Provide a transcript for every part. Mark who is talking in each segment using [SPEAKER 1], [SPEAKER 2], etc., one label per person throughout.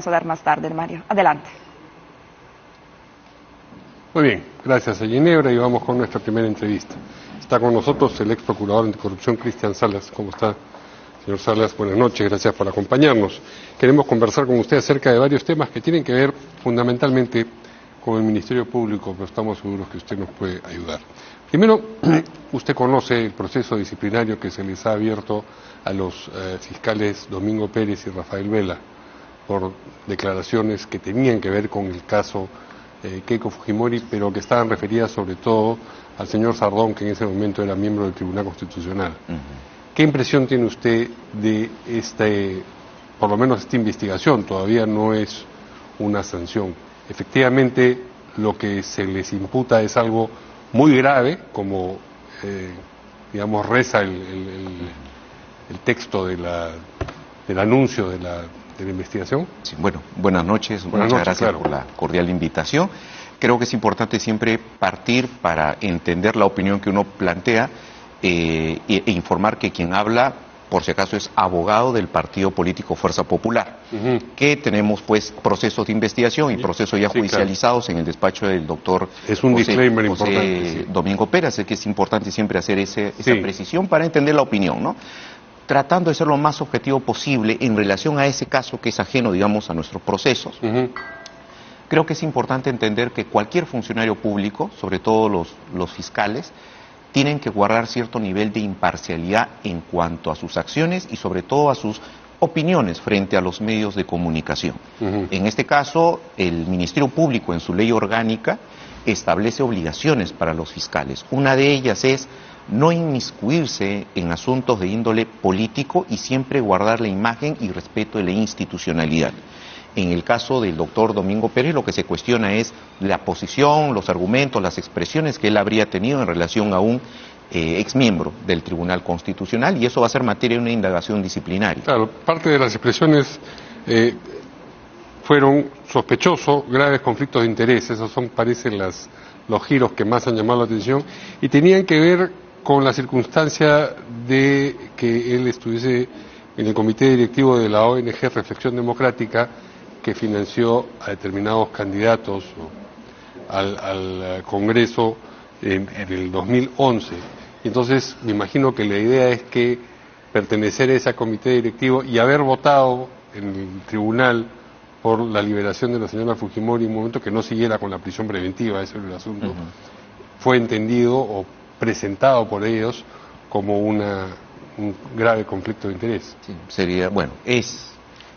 [SPEAKER 1] Vamos a dar más tarde, Mario. Adelante.
[SPEAKER 2] Muy bien, gracias a Ginebra y vamos con nuestra primera entrevista. Está con nosotros el ex procurador anticorrupción Cristian Salas. ¿Cómo está, señor Salas? Buenas noches, gracias por acompañarnos. Queremos conversar con usted acerca de varios temas que tienen que ver fundamentalmente con el Ministerio Público, pero estamos seguros que usted nos puede ayudar. Primero, usted conoce el proceso disciplinario que se les ha abierto a los fiscales Domingo Pérez y Rafael Vela por declaraciones que tenían que ver con el caso Keiko Fujimori, pero que estaban referidas sobre todo al señor Sardón, que en ese momento era miembro del Tribunal Constitucional. ¿Qué impresión tiene usted de por lo menos esta investigación? Todavía no es una sanción. Efectivamente, lo que se les imputa es algo muy grave, como, digamos, reza el texto del anuncio de la investigación.
[SPEAKER 3] Sí, bueno, buenas noches, muchas gracias por la cordial invitación. Creo que es importante siempre partir para entender la opinión que uno plantea e informar que quien habla, por si acaso, es abogado del partido político Fuerza Popular, que tenemos pues procesos de investigación y procesos ya judicializados en el despacho del doctor José Domingo Pérez. Así que es importante siempre hacer esa precisión para entender la opinión, ¿no? Tratando de ser lo más objetivo posible en relación a ese caso que es ajeno, digamos, a nuestros procesos. Creo que es importante entender que cualquier funcionario público, sobre todo los fiscales, tienen que guardar cierto nivel de imparcialidad en cuanto a sus acciones y sobre todo a sus opiniones frente a los medios de comunicación. En este caso, el Ministerio Público en su ley orgánica establece obligaciones para los fiscales. Una de ellas es no inmiscuirse en asuntos de índole político y siempre guardar la imagen y respeto de la institucionalidad. En el caso del doctor Domingo Pérez, lo que se cuestiona es la posición, los argumentos, las expresiones que él habría tenido en relación a un exmiembro del Tribunal Constitucional, y eso va a ser materia de una indagación disciplinaria.
[SPEAKER 2] Claro, parte de las expresiones fueron sospechosos, graves conflictos de interés. Esos son, parecen, los giros que más han llamado la atención, y tenían que ver con la circunstancia de que él estuviese en el comité directivo de la ONG Reflexión Democrática, que financió a determinados candidatos al Congreso en el 2011. Entonces, me imagino que la idea es que pertenecer a ese comité directivo y haber votado en el tribunal por la liberación de la señora Fujimori en un momento que no siguiera con la prisión preventiva, ese era el asunto, fue entendido o presentado por ellos como un grave conflicto de interés.
[SPEAKER 3] Sí, sería, bueno, es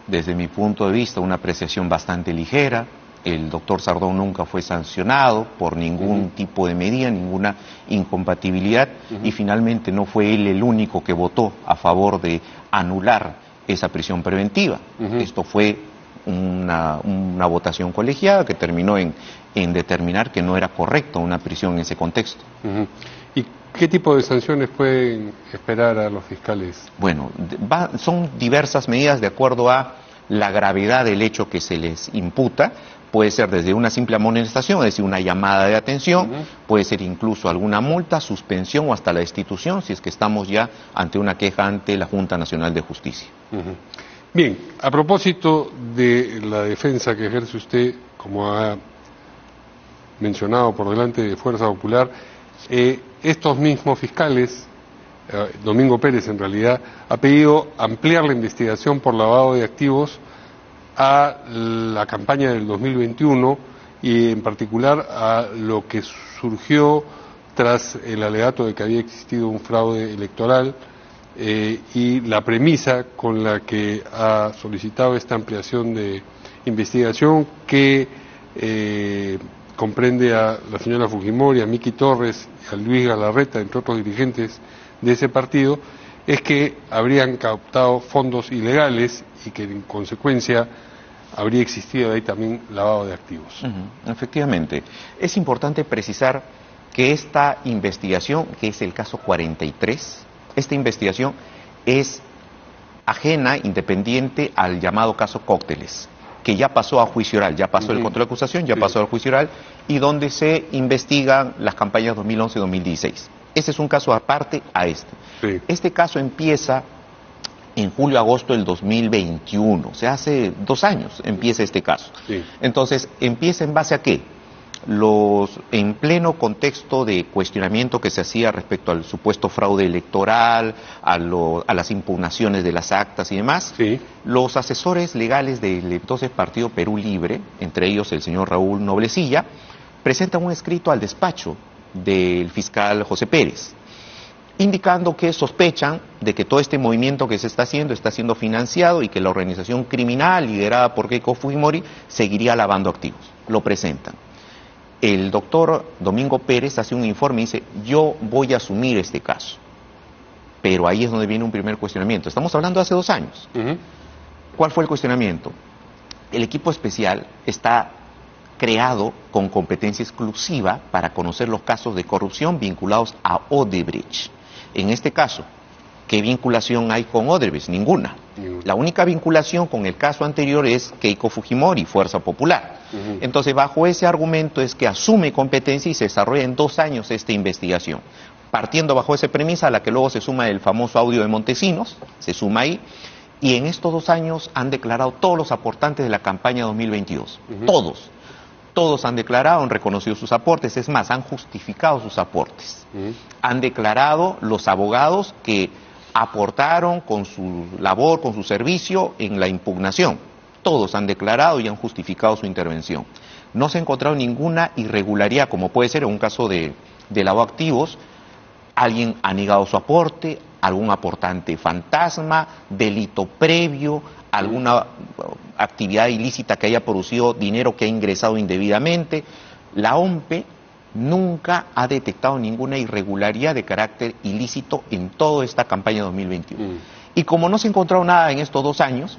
[SPEAKER 3] desde mi punto de vista una apreciación bastante ligera. El doctor Sardón nunca fue sancionado por ningún tipo de medida, ninguna incompatibilidad, y finalmente no fue él el único que votó a favor de anular esa prisión preventiva. Esto fue una votación colegiada que terminó en determinar que no era correcto una prisión en ese contexto.
[SPEAKER 2] ¿Y qué tipo de sanciones pueden esperar a los fiscales?
[SPEAKER 3] Bueno, son diversas medidas de acuerdo a la gravedad del hecho que se les imputa. Puede ser desde una simple amonestación, es decir, una llamada de atención, puede ser incluso alguna multa, suspensión o hasta la destitución, si es que estamos ya ante una queja ante la Junta Nacional de Justicia.
[SPEAKER 2] Bien, a propósito de la defensa que ejerce usted, como ha mencionado por delante de Fuerza Popular, estos mismos fiscales, Domingo Pérez en realidad, ha pedido ampliar la investigación por lavado de activos a la campaña del 2021 y en particular a lo que surgió tras el alegato de que había existido un fraude electoral, y la premisa con la que ha solicitado esta ampliación de investigación que comprende a la señora Fujimori, a Miki Torres, a Luis Galarreta, entre otros dirigentes de ese partido, es que habrían captado fondos ilegales y que en consecuencia habría existido ahí también lavado de activos.
[SPEAKER 3] Efectivamente. Es importante precisar que esta investigación, que es el caso 43, esta investigación es ajena, independiente al llamado caso Cócteles, que ya pasó a juicio oral, ya pasó el control de acusación, ya pasó al juicio oral, y donde se investigan las campañas 2011 y 2016. Ese es un caso aparte a este. Este caso empieza en julio-agosto del 2021, o sea, hace 2 años empieza este caso.
[SPEAKER 2] Sí.
[SPEAKER 3] Entonces, ¿empieza en base a qué? En pleno contexto de cuestionamiento que se hacía respecto al supuesto fraude electoral, a las impugnaciones de las actas y demás,
[SPEAKER 2] sí,
[SPEAKER 3] los asesores legales del entonces Partido Perú Libre, entre ellos el señor Raúl Noblecilla, presentan un escrito al despacho del fiscal José Pérez, indicando que sospechan de que todo este movimiento que se está siendo financiado y que la organización criminal liderada por Keiko Fujimori seguiría lavando activos. Lo presentan. El doctor Domingo Pérez hace un informe y dice, yo voy a asumir este caso. Pero ahí es donde viene un primer cuestionamiento. Estamos hablando de hace 2 años. ¿Cuál fue el cuestionamiento? El equipo especial está creado con competencia exclusiva para conocer los casos de corrupción vinculados a Odebrecht. En este caso, ¿qué vinculación hay con Odebrecht? Ninguna. La única vinculación con el caso anterior es Keiko Fujimori, Fuerza Popular. Entonces, bajo ese argumento es que asume competencia y se desarrolla en 2 años esta investigación. Partiendo bajo esa premisa a la que luego se suma el famoso audio de Montesinos, se suma ahí, y en estos 2 años han declarado todos los aportantes de la campaña 2022. Todos han declarado, han reconocido sus aportes, es más, han justificado sus aportes. Han declarado los abogados que aportaron con su labor, con su servicio en la impugnación. Todos han declarado y han justificado su intervención. No se ha encontrado ninguna irregularidad, como puede ser en un caso de lavado de activos. Alguien ha negado su aporte, algún aportante fantasma, delito previo, alguna actividad ilícita que haya producido dinero que ha ingresado indebidamente. La OMPE nunca ha detectado ninguna irregularidad de carácter ilícito en toda esta campaña 2021. Y como no se ha encontrado nada en estos 2 años,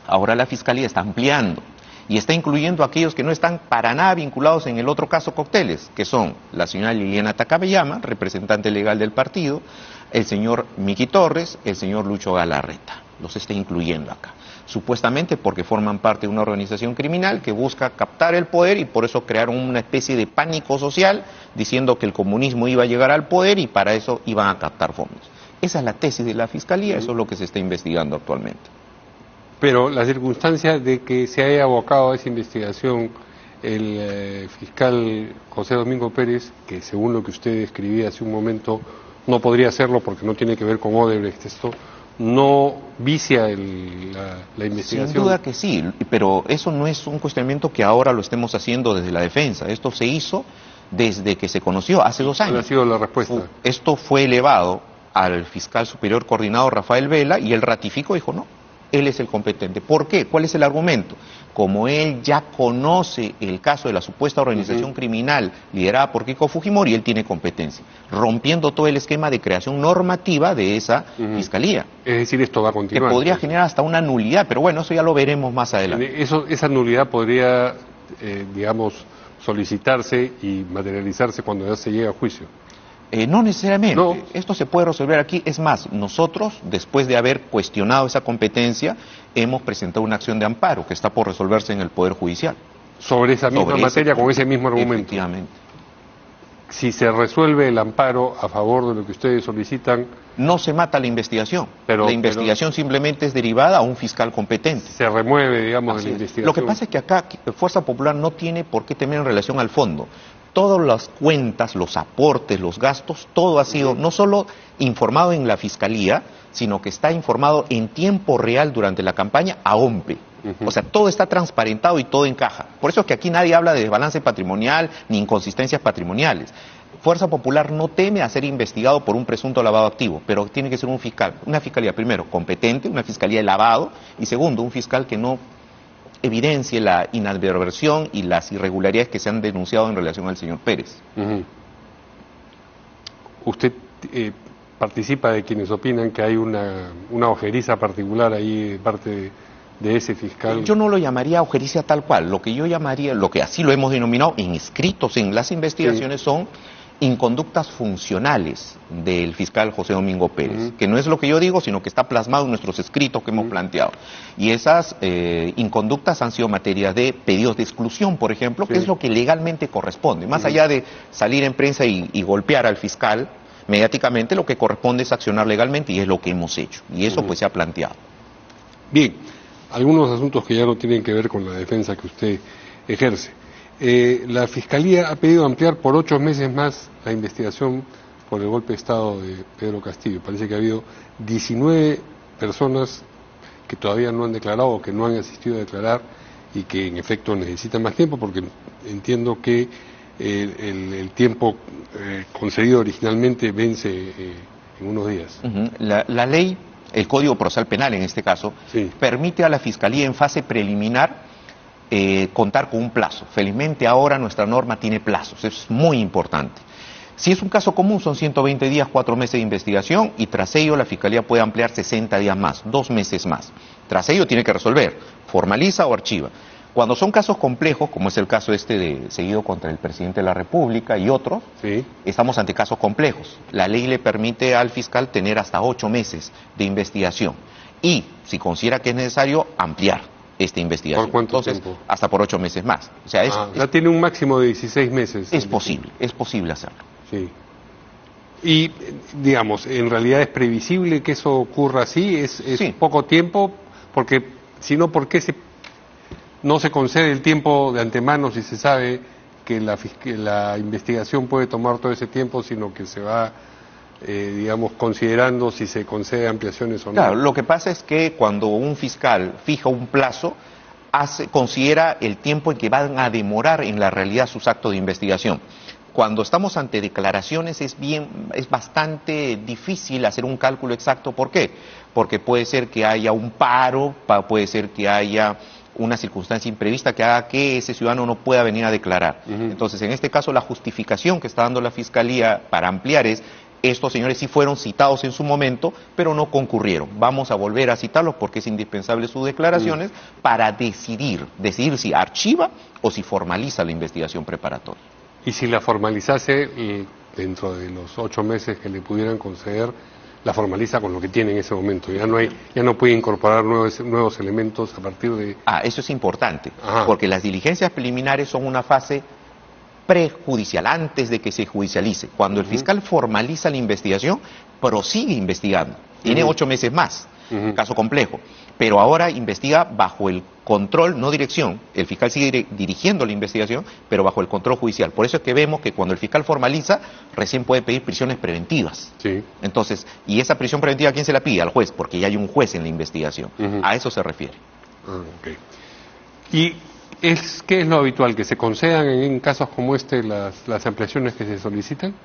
[SPEAKER 3] ahora la Fiscalía está ampliando y está incluyendo a aquellos que no están para nada vinculados en el otro caso Cócteles, que son la señora Liliana Takabeyama, representante legal del partido, el señor Miki Torres, el señor Lucho Galarreta. Los está incluyendo acá, supuestamente porque forman parte de una organización criminal que busca captar el poder y por eso crearon una especie de pánico social diciendo que el comunismo iba a llegar al poder y para eso iban a captar fondos. Esa es la tesis de la Fiscalía, eso es lo que se está investigando actualmente.
[SPEAKER 2] Pero la circunstancia de que se haya abocado a esa investigación el fiscal José Domingo Pérez, que según lo que usted escribía hace un momento, no podría hacerlo porque no tiene que ver con Odebrecht, esto no vicia la investigación.
[SPEAKER 3] Sin duda que sí, pero eso no es un cuestionamiento que ahora lo estemos haciendo desde la defensa. Esto se hizo desde que se conoció, hace 2 años.
[SPEAKER 2] ¿Cuál ha sido la respuesta?
[SPEAKER 3] Esto fue elevado al fiscal superior coordinador Rafael Vela y él ratificó, dijo no, él es el competente. ¿Por qué? ¿Cuál es el argumento? Como él ya conoce el caso de la supuesta organización criminal liderada por Keiko Fujimori, él tiene competencia, rompiendo todo el esquema de creación normativa de esa fiscalía.
[SPEAKER 2] Es decir, esto va a continuar.
[SPEAKER 3] Que podría generar hasta una nulidad, pero bueno, eso ya lo veremos más adelante.
[SPEAKER 2] Esa nulidad podría, digamos, solicitarse y materializarse cuando ya se llegue a juicio.
[SPEAKER 3] No necesariamente,
[SPEAKER 2] no.
[SPEAKER 3] Esto se puede resolver aquí. Es más, nosotros, después de haber cuestionado esa competencia, hemos presentado una acción de amparo que está por resolverse en el Poder Judicial.
[SPEAKER 2] Sobre esa misma materia, con ese mismo argumento.
[SPEAKER 3] Efectivamente.
[SPEAKER 2] Si se resuelve el amparo a favor de lo que ustedes solicitan...
[SPEAKER 3] No se mata la investigación. La investigación simplemente es derivada a un fiscal competente.
[SPEAKER 2] Se remueve, digamos, de la investigación.
[SPEAKER 3] Lo que pasa es que acá Fuerza Popular no tiene por qué temer en relación al fondo. Todas las cuentas, los aportes, los gastos, todo ha sido no solo informado en la Fiscalía, sino que está informado en tiempo real durante la campaña a OMPE. O sea, todo está transparentado y todo encaja. Por eso es que aquí nadie habla de desbalance patrimonial ni inconsistencias patrimoniales. Fuerza Popular no teme a ser investigado por un presunto lavado activo, pero tiene que ser un fiscal, una fiscalía, primero, competente, una fiscalía de lavado, y segundo, un fiscal que no evidencie la inadversión y las irregularidades que se han denunciado en relación al señor Pérez.
[SPEAKER 2] ¿Usted participa de quienes opinan que hay una ojeriza particular ahí de parte de ese fiscal?
[SPEAKER 3] Yo no lo llamaría ojeriza tal cual. Lo que yo llamaría, lo que así lo hemos denominado inscritos en las investigaciones, son inconductas funcionales del fiscal José Domingo Pérez, que no es lo que yo digo, sino que está plasmado en nuestros escritos que hemos planteado. Y esas inconductas han sido materia de pedidos de exclusión, por ejemplo, que es lo que legalmente corresponde. Más allá de salir en prensa y golpear al fiscal, mediáticamente lo que corresponde es accionar legalmente y es lo que hemos hecho. Y eso pues se ha planteado.
[SPEAKER 2] Bien, algunos asuntos que ya no tienen que ver con la defensa que usted ejerce. La Fiscalía ha pedido ampliar por 8 meses más la investigación por el golpe de Estado de Pedro Castillo. Parece que ha habido 19 personas que todavía no han declarado o que no han asistido a declarar y que en efecto necesitan más tiempo, porque entiendo que el tiempo concedido originalmente vence en unos días.
[SPEAKER 3] La ley, el Código Procesal Penal en este caso,
[SPEAKER 2] sí,
[SPEAKER 3] permite a la Fiscalía en fase preliminar contar con un plazo. Felizmente ahora nuestra norma tiene plazos, es muy importante. Si es un caso común son 120 días, 4 meses de investigación y tras ello la Fiscalía puede ampliar 60 días más, 2 meses más. Tras ello tiene que resolver, formaliza o archiva. Cuando son casos complejos, como es el caso seguido contra el presidente de la República y otros,
[SPEAKER 2] sí,
[SPEAKER 3] estamos ante casos complejos. La ley le permite al fiscal tener hasta 8 meses de investigación y, si considera que es necesario, ampliar esta investigación.
[SPEAKER 2] ¿Por cuánto
[SPEAKER 3] Entonces,
[SPEAKER 2] tiempo?
[SPEAKER 3] hasta por 8 meses más. O sea,
[SPEAKER 2] ya tiene un máximo de 16 meses.
[SPEAKER 3] Es posible hacerlo.
[SPEAKER 2] Sí. Y, digamos, en realidad es previsible que eso ocurra así, es
[SPEAKER 3] Sí.
[SPEAKER 2] poco tiempo, porque si no, ¿por qué no se concede el tiempo de antemano si se sabe que la investigación puede tomar todo ese tiempo, sino que se va, digamos, considerando si se concede ampliaciones o no?
[SPEAKER 3] Claro, lo que pasa es que cuando un fiscal fija un plazo, considera el tiempo en que van a demorar en la realidad sus actos de investigación. Cuando estamos ante declaraciones es bastante difícil hacer un cálculo exacto. ¿Por qué? Porque puede ser que haya un paro, puede ser que haya una circunstancia imprevista que haga que ese ciudadano no pueda venir a declarar. Entonces, en este caso, la justificación que está dando la Fiscalía para ampliar es: estos señores sí fueron citados en su momento, pero no concurrieron. Vamos a volver a citarlos porque es indispensable sus declaraciones para decidir si archiva o si formaliza la investigación preparatoria.
[SPEAKER 2] Y si la formalizase dentro de los 8 meses que le pudieran conceder, la formaliza con lo que tiene en ese momento. Ya no puede incorporar nuevos elementos a partir de...
[SPEAKER 3] Eso es importante,
[SPEAKER 2] Ajá.
[SPEAKER 3] porque las diligencias preliminares son una fase prejudicial, antes de que se judicialice. Cuando el fiscal formaliza la investigación, prosigue investigando. Tiene 8 meses más, caso complejo. Pero ahora investiga bajo el control, no dirección. El fiscal sigue dirigiendo la investigación, pero bajo el control judicial. Por eso es que vemos que cuando el fiscal formaliza, recién puede pedir prisiones preventivas.
[SPEAKER 2] Sí.
[SPEAKER 3] Entonces, ¿y esa prisión preventiva a quién se la pide? Al juez, porque ya hay un juez en la investigación. A eso se refiere.
[SPEAKER 2] Okay. ¿Y qué es lo habitual? ¿Que se concedan en casos como este las ampliaciones que se solicitan?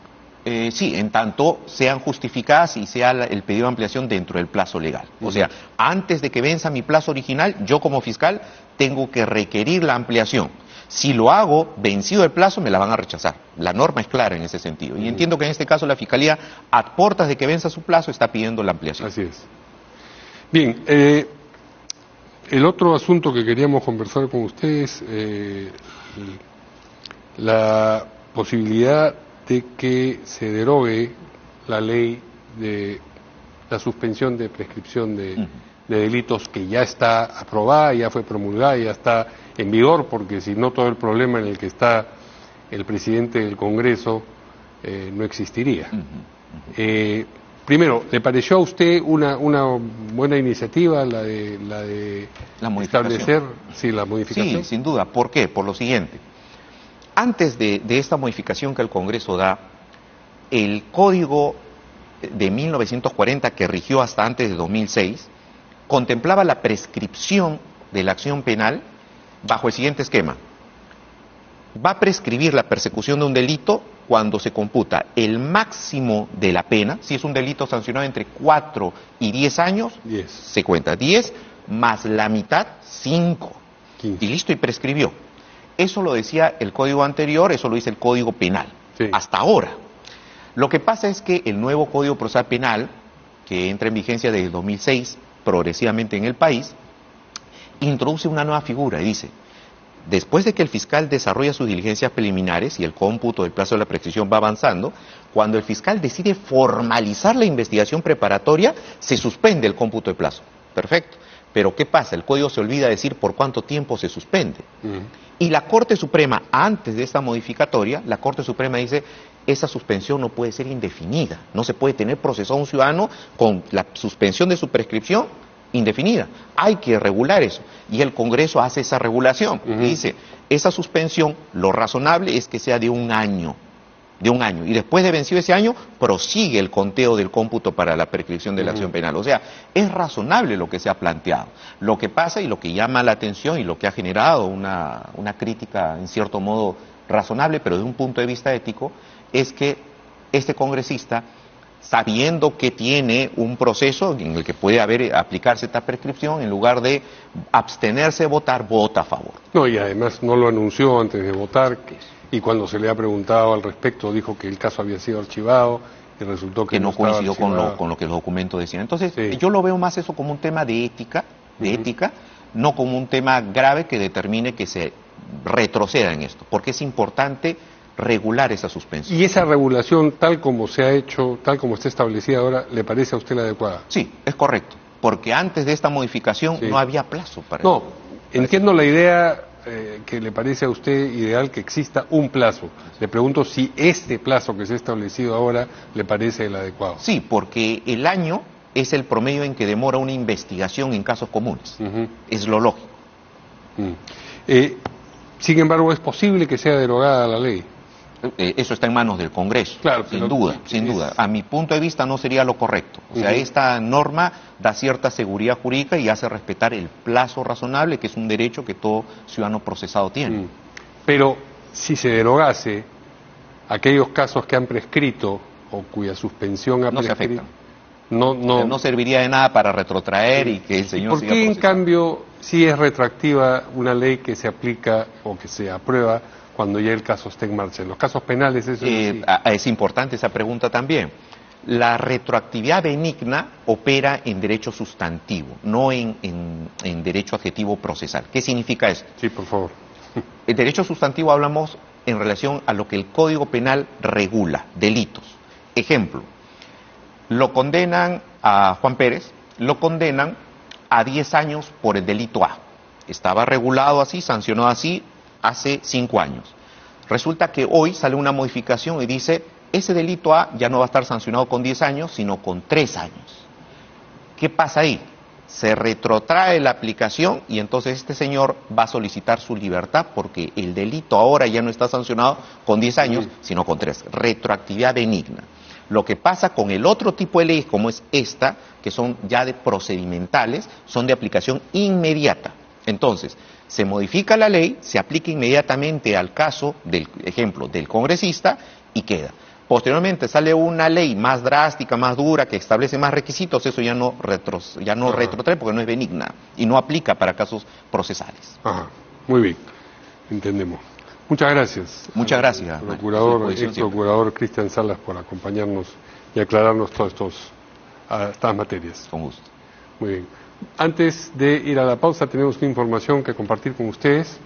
[SPEAKER 3] Sí, en tanto sean justificadas y sea el pedido de ampliación dentro del plazo legal. O sea, antes de que venza mi plazo original, yo como fiscal tengo que requerir la ampliación. Si lo hago vencido el plazo, me la van a rechazar. La norma es clara en ese sentido. Y entiendo que en este caso la Fiscalía, a portas de que venza su plazo, está pidiendo la ampliación.
[SPEAKER 2] Así es. Bien, el otro asunto que queríamos conversar con ustedes, la posibilidad de que se derogue la ley de la suspensión de prescripción de delitos, que ya está aprobada, ya fue promulgada, ya está en vigor, porque si no, todo el problema en el que está el presidente del Congreso no existiría. Primero, ¿le pareció a usted una buena iniciativa la de establecer la modificación?
[SPEAKER 3] Sí, sin duda. ¿Por qué? Por lo siguiente. Antes de esta modificación que el Congreso da, el Código de 1940, que rigió hasta antes de 2006, contemplaba la prescripción de la acción penal bajo el siguiente esquema. Va a prescribir la persecución de un delito cuando se computa el máximo de la pena. Si es un delito sancionado entre 4 y 10 años,
[SPEAKER 2] 10.
[SPEAKER 3] se cuenta 10 más la mitad, 5.
[SPEAKER 2] 15.
[SPEAKER 3] Y listo, y prescribió. Eso lo decía el código anterior, eso lo dice el Código Penal.
[SPEAKER 2] Sí.
[SPEAKER 3] Hasta ahora. Lo que pasa es que el nuevo Código Procesal Penal, que entra en vigencia desde 2006 progresivamente en el país, introduce una nueva figura y dice: después de que el fiscal desarrolla sus diligencias preliminares y el cómputo del plazo de la prescripción va avanzando, cuando el fiscal decide formalizar la investigación preparatoria, se suspende el cómputo de plazo. Perfecto. Pero ¿qué pasa? El Código se olvida decir por cuánto tiempo se suspende. Y la Corte Suprema, antes de esta modificatoria, la Corte Suprema dice: esa suspensión no puede ser indefinida. No se puede tener procesado a un ciudadano con la suspensión de su prescripción indefinida. Hay que regular eso. Y el Congreso hace esa regulación. Y dice, esa suspensión, lo razonable es que sea de un año. Y después de vencido ese año, prosigue el conteo del cómputo para la prescripción de la acción penal. O sea, es razonable lo que se ha planteado. Lo que pasa y lo que llama la atención y lo que ha generado una crítica, en cierto modo, razonable, pero desde un punto de vista ético, es que este congresista, sabiendo que tiene un proceso en el que puede aplicarse esta prescripción, en lugar de abstenerse de votar, vota a favor.
[SPEAKER 2] No, y además no lo anunció antes de votar, y cuando se le ha preguntado al respecto dijo que el caso había sido archivado y resultó que
[SPEAKER 3] no coincidió con lo que los documentos decían. Entonces, yo lo veo más eso como un tema de ética, no como un tema grave que determine que se retroceda en esto, porque es importante regular esa suspensión.
[SPEAKER 2] ¿Y esa regulación, tal como se ha hecho, tal como está establecida ahora, le parece a usted la adecuada?
[SPEAKER 3] Sí, es correcto, porque antes de esta modificación no había plazo para
[SPEAKER 2] eso. Entiendo la idea que le parece a usted ideal que exista un plazo. Le pregunto si este plazo que se ha establecido ahora le parece el adecuado.
[SPEAKER 3] Sí, porque el año es el promedio en que demora una investigación en casos comunes. Es lo lógico.
[SPEAKER 2] Sin embargo, es posible que sea derogada la ley.
[SPEAKER 3] Eso está en manos del Congreso,
[SPEAKER 2] claro,
[SPEAKER 3] sin duda. A mi punto de vista no sería lo correcto. O sea, esta norma da cierta seguridad jurídica y hace respetar el plazo razonable, que es un derecho que todo ciudadano procesado tiene.
[SPEAKER 2] Pero si se derogase, aquellos casos que han prescrito o cuya suspensión ha prescrito,
[SPEAKER 3] no serviría de nada para retrotraer y que el señor siga procesando.
[SPEAKER 2] ¿Por qué, en cambio, sí es retroactiva una ley que se aplica o que se aprueba cuando ya el caso está en marcha? En los casos penales eso
[SPEAKER 3] es importante esa pregunta también. La retroactividad benigna opera en derecho sustantivo, no en derecho adjetivo procesal. ¿Qué significa eso?
[SPEAKER 2] Sí, por favor.
[SPEAKER 3] El derecho sustantivo hablamos en relación a lo que el Código Penal regula, delitos. Ejemplo, lo condenan a Juan Pérez, lo condenan a 10 años por el delito A. Estaba regulado así, sancionado así, hace 5 años. Resulta que hoy sale una modificación y dice, ese delito A ya no va a estar sancionado con 10 años, sino con 3 años. ¿Qué pasa ahí? Se retrotrae la aplicación y entonces este señor va a solicitar su libertad porque el delito ahora ya no está sancionado con 10 años, sino con 3. Retroactividad benigna. Lo que pasa con el otro tipo de leyes, como es esta, que son ya de procedimentales, son de aplicación inmediata. Entonces, se modifica la ley, se aplica inmediatamente al caso del ejemplo del congresista y queda. Posteriormente sale una ley más drástica, más dura, que establece más requisitos, eso ya no retrotrae porque no es benigna y no aplica para casos procesales.
[SPEAKER 2] Ajá, muy bien, entendemos. Muchas gracias.
[SPEAKER 3] Muchas gracias.
[SPEAKER 2] Ex-procurador Cristian Salas por acompañarnos y aclararnos todas estas materias.
[SPEAKER 3] Con gusto.
[SPEAKER 2] Muy bien. Antes de ir a la pausa tenemos una información que compartir con ustedes.